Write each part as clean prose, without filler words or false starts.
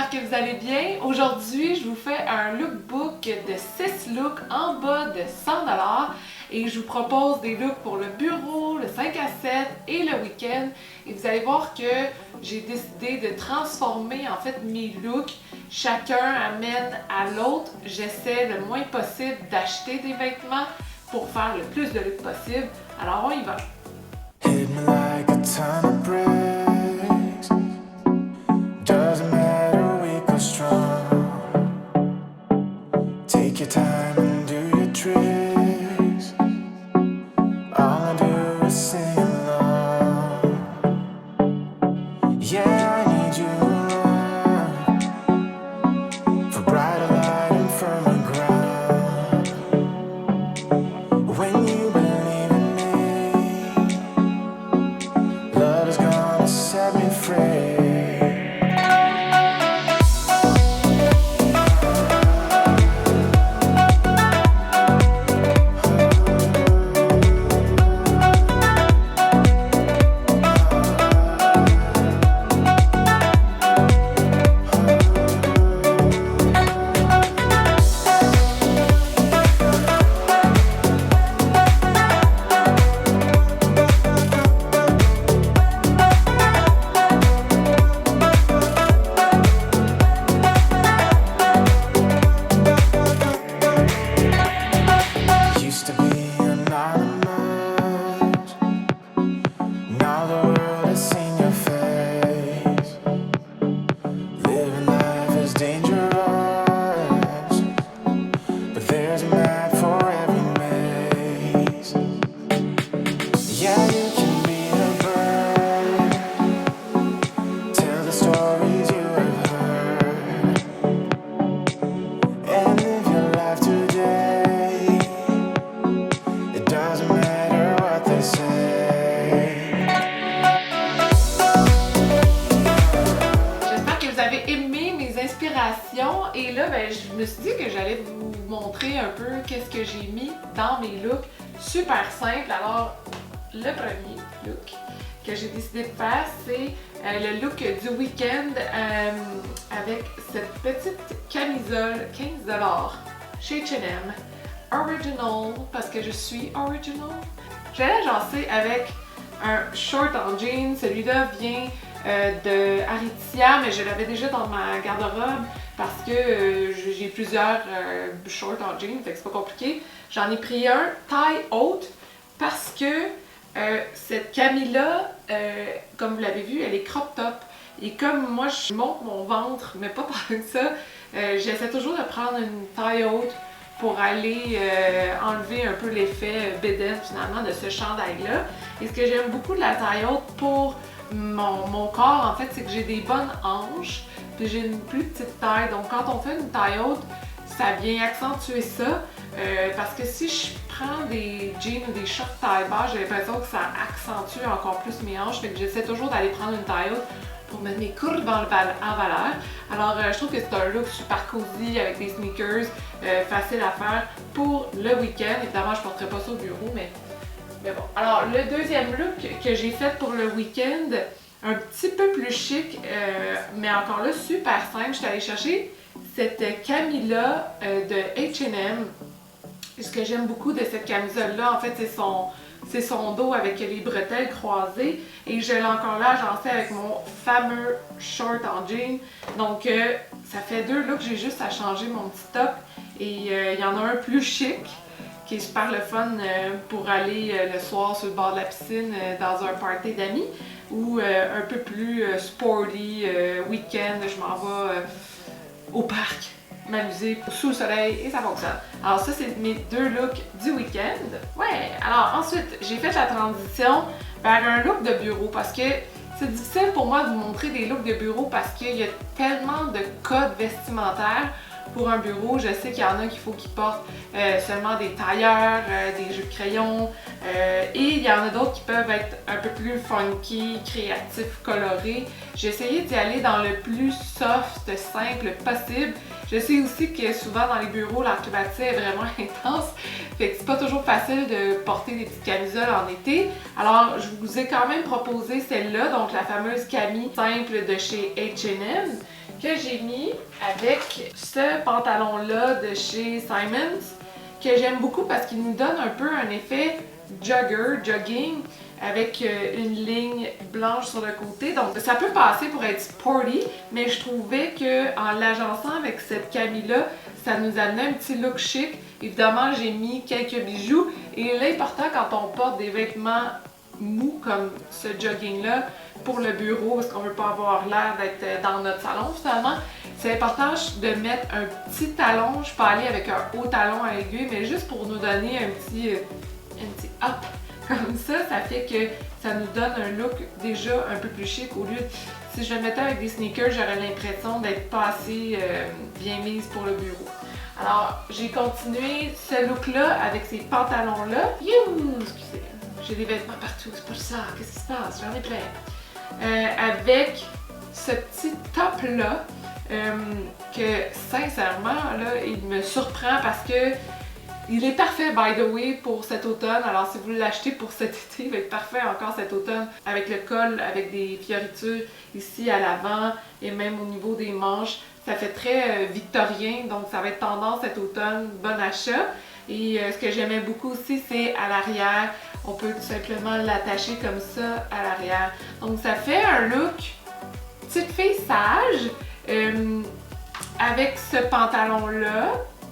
j'espère que vous allez bien. Aujourd'hui, je vous fais un lookbook de 6 looks en bas de 100$ et je vous propose des looks pour le bureau, le 5 à 7 et le week-end. Et vous allez voir que j'ai décidé de transformer en fait mes looks. Chacun amène à l'autre. J'essaie le moins possible d'acheter des vêtements pour faire le plus de looks possible. Alors on y va. Hit me like a ton of bricks. Doesn't matter, weak or strong. Take your time and do your tricks. All I do is sing along. Yeah, I need you around for brighter light and firmer ground. When you believe in me, love is gonna set me free. Used to be anonymous. Now the world has seen your face. Living life is dangerous, but there's a map for every maze. Yeah, you can be a bird, tell the stories you have heard, and live your life today. It doesn't matter what they say. J'espère que vous avez aimé mes inspirations et là je me suis dit que j'allais vous montrer un peu qu'est-ce que j'ai mis dans mes looks super simples. Alors le premier look que j'ai décidé de faire c'est le look du week-end avec cette petite camisole 15$ chez H&M Original parce que je suis original. Je l'ai agencé avec un short en jean, celui-là vient de Aritzia, mais je l'avais déjà dans ma garde-robe parce que j'ai plusieurs shorts en jean, fait que c'est pas compliqué. J'en ai pris un taille haute parce que cette cami-là, comme vous l'avez vu, elle est crop top. Et comme moi je monte mon ventre, mais pas tant que ça, j'essaie toujours de prendre une taille haute pour aller enlever un peu l'effet bédaine finalement de ce chandail-là. Et ce que j'aime beaucoup de la taille haute pour mon corps, en fait, c'est que j'ai des bonnes hanches, puis j'ai une plus petite taille. Donc quand on fait une taille haute, ça vient accentuer ça. Parce que si je prends des jeans ou des shorts taille basse, j'ai l'impression que ça accentue encore plus mes hanches. Fait que j'essaie toujours d'aller prendre une taille haute pour mettre mes courbes en valeur. Alors je trouve que c'est un look super cozy avec des sneakers, facile à faire pour le week-end. Évidemment, je ne porterai pas ça au bureau, mais bon. Alors le deuxième look que j'ai fait pour le week-end, un petit peu plus chic, mais encore là super simple. Je suis allée chercher cette camisole-là de H&M. Ce que j'aime beaucoup de cette camisole-là, en fait, c'est son dos avec les bretelles croisées et je l'ai encore là agencé avec mon fameux short en jean. Donc ça fait deux looks, j'ai juste à changer mon petit top et il y en a un plus chic qui est super le fun pour aller le soir sur le bord de la piscine dans un party d'amis ou un peu plus sporty week-end, je m'en vais au parc m'amuser sous le soleil et ça fonctionne. Alors ça, c'est mes deux looks du week-end. Ouais, alors ensuite, j'ai fait la transition vers un look de bureau parce que c'est difficile pour moi de vous montrer des looks de bureau parce qu'il y a tellement de codes vestimentaires pour un bureau. Je sais qu'il y en a qu'il faut qu'ils portent seulement des tailleurs, des jupes crayons et il y en a d'autres qui peuvent être un peu plus funky, créatifs, colorés. J'ai essayé d'y aller dans le plus soft, simple possible. Je sais aussi que souvent dans les bureaux, l'air climatisé est vraiment intense, fait que c'est pas toujours facile de porter des petites camisoles en été. Alors, je vous ai quand même proposé celle-là, donc la fameuse cami simple de chez H&M. que j'ai mis avec ce pantalon-là de chez Simons, que j'aime beaucoup parce qu'il nous donne un peu un effet jogging, avec une ligne blanche sur le côté. Donc ça peut passer pour être sporty, mais je trouvais qu'en l'agençant avec cette camille-là, ça nous amenait un petit look chic. Évidemment, j'ai mis quelques bijoux et l'important quand on porte des vêtements mous comme ce jogging-là pour le bureau, parce qu'on veut pas avoir l'air d'être dans notre salon finalement, c'est important de mettre un petit talon. Je peux aller avec un haut talon à aiguille, mais juste pour nous donner un petit up. Comme ça fait que ça nous donne un look déjà un peu plus chic au lieu de... Si je le mettais avec des sneakers, j'aurais l'impression d'être pas assez bien mise pour le bureau. Alors, j'ai continué ce look-là avec ces pantalons-là. Excusez, j'ai des vêtements partout, c'est pas ça. Qu'est-ce qui se passe? J'en ai plein. Avec ce petit top-là, que sincèrement, là, il me surprend parce que il est parfait, by the way, pour cet automne. Alors, si vous l'achetez pour cet été, il va être parfait encore cet automne. Avec le col, avec des fioritures ici à l'avant et même au niveau des manches. Ça fait très victorien, donc ça va être tendance cet automne. Bon achat. Et ce que j'aimais beaucoup aussi, c'est à l'arrière. On peut tout simplement l'attacher comme ça à l'arrière. Donc, ça fait un look petite fille sage avec ce pantalon-là.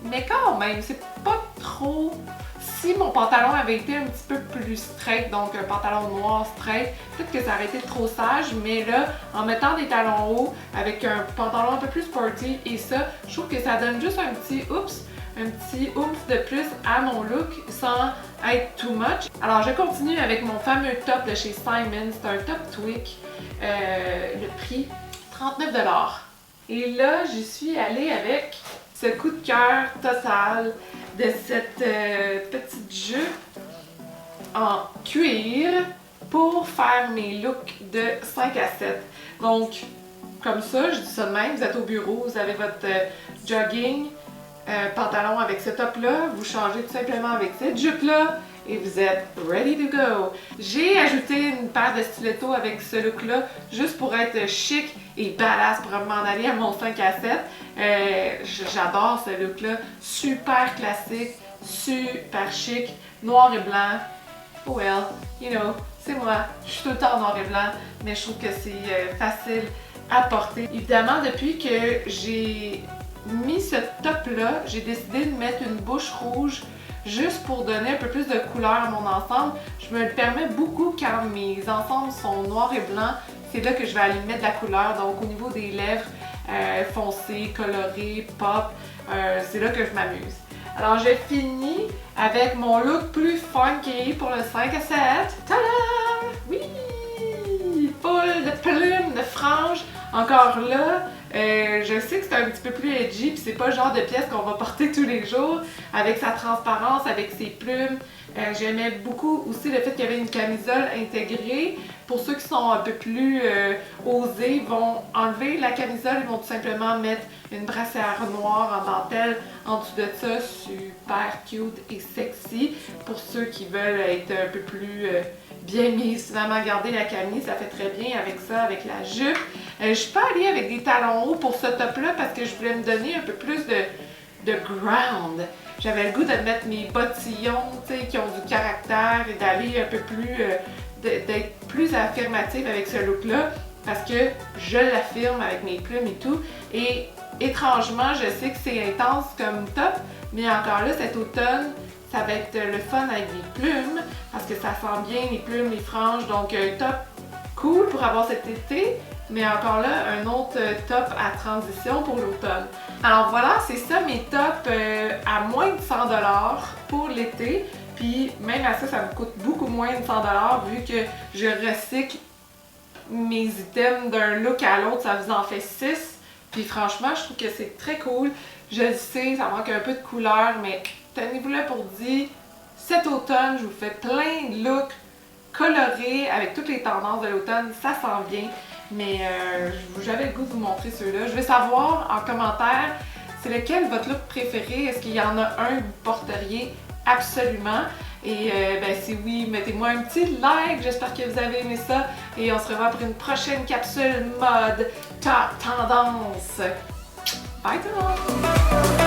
Mais quand même, c'est pas trop... Si mon pantalon avait été un petit peu plus straight, donc un pantalon noir straight, peut-être que ça aurait été trop sage, mais là, en mettant des talons hauts, avec un pantalon un peu plus sporty et ça, je trouve que ça donne juste un petit oomph de plus à mon look sans être too much. Alors, je continue avec mon fameux top de chez Simons. C'est un top tweak. Le prix, 39 $. Et là, j'y suis allée avec ce coup de cœur total de cette petite jupe en cuir pour faire mes looks de 5 à 7. Donc, comme ça, je dis ça de même, vous êtes au bureau, vous avez votre jogging, pantalon avec ce top-là, vous changez tout simplement avec cette jupe-là et vous êtes ready to go. J'ai ajouté une paire de stilettos avec ce look-là juste pour être chic et badass pour m'en aller à mon 5 à 7. J'adore ce look-là, super classique, super chic, noir et blanc. Oh well, you know, c'est moi, je suis tout le temps en noir et blanc, mais je trouve que c'est facile à porter. Évidemment, depuis que j'ai mis ce top-là, j'ai décidé de mettre une bouche rouge juste pour donner un peu plus de couleur à mon ensemble. Je me le permets beaucoup quand mes ensembles sont noirs et blancs. C'est là que je vais aller mettre de la couleur. Donc au niveau des lèvres foncées, colorées, pop, c'est là que je m'amuse. Alors je finis avec mon look plus funky pour le 5 à 7. Tada! Oui! Full de plumes, de franges. Encore là, je sais que c'est un petit peu plus edgy, puis c'est pas le genre de pièce qu'on va porter tous les jours, avec sa transparence, avec ses plumes. J'aimais beaucoup aussi le fait qu'il y avait une camisole intégrée. Pour ceux qui sont un peu plus osés, ils vont enlever la camisole, ils vont tout simplement mettre une brassière noire en dentelle en dessous de ça, super cute et sexy. Pour ceux qui veulent être un peu plus bien mis, finalement garder la camille, ça fait très bien avec ça, avec la jupe. Je suis pas allée avec des talons hauts pour ce top-là parce que je voulais me donner un peu plus de ground. J'avais le goût de mettre mes bottillons, tu sais, qui ont du caractère et d'aller un peu plus, d'être plus affirmative avec ce look-là parce que je l'affirme avec mes plumes et tout. Et étrangement, je sais que c'est intense comme top, mais encore là, cet automne, ça va être le fun avec des plumes parce que ça sent bien les plumes, les franges. Donc, un top cool pour avoir cet été, mais encore là, un autre top à transition pour l'automne. Alors voilà, c'est ça mes tops à moins de 100 $ pour l'été. Puis même à ça, ça me coûte beaucoup moins de 100 $ vu que je recycle mes items d'un look à l'autre, ça vous en fait 6. Puis franchement, je trouve que c'est très cool. Je le sais, ça manque un peu de couleur, mais tenez-vous là pour dire, cet automne, je vous fais plein de looks colorés avec toutes les tendances de l'automne, ça sent bien. Mais j'avais le goût de vous montrer ceux-là. Je veux savoir en commentaire, c'est lequel votre look préféré? Est-ce qu'il y en a un que vous porteriez absolument? Et ben si oui, mettez-moi un petit like, j'espère que vous avez aimé ça. Et on se revoit pour une prochaine capsule mode tendance. Bye tout le monde!